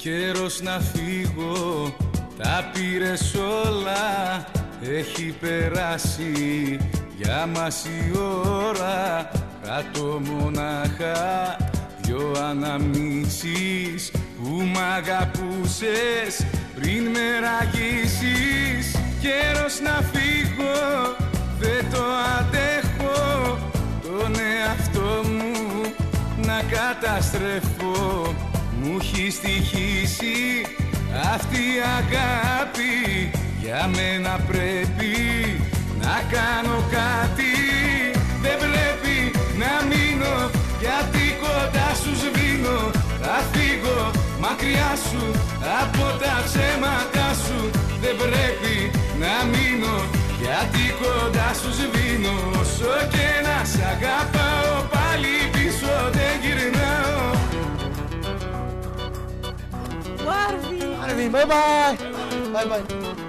Καιρός να φύγω, τα πήρες όλα, έχει περάσει για μας η ώρα. Κρατώ μονάχα δυο αναμνήσεις που μ' αγαπούσες πριν με ραγίσεις. Καιρός να φύγω, δεν το αντέχω, τον εαυτό μου να καταστρέφω. Μου έχει στοιχήσει αυτή η αγάπη, για μένα πρέπει να κάνω κάτι. Δεν πρέπει να μείνω, γιατί κοντά σου σβήνω. Θα φύγω μακριά σου από τα ψέματα σου. Δεν πρέπει να μείνω, γιατί κοντά σου σβήνω. Όσο και να σ' αγαπάω, πάλι πίσω δεν γυρνάω. Marvin, bye bye. Bye bye.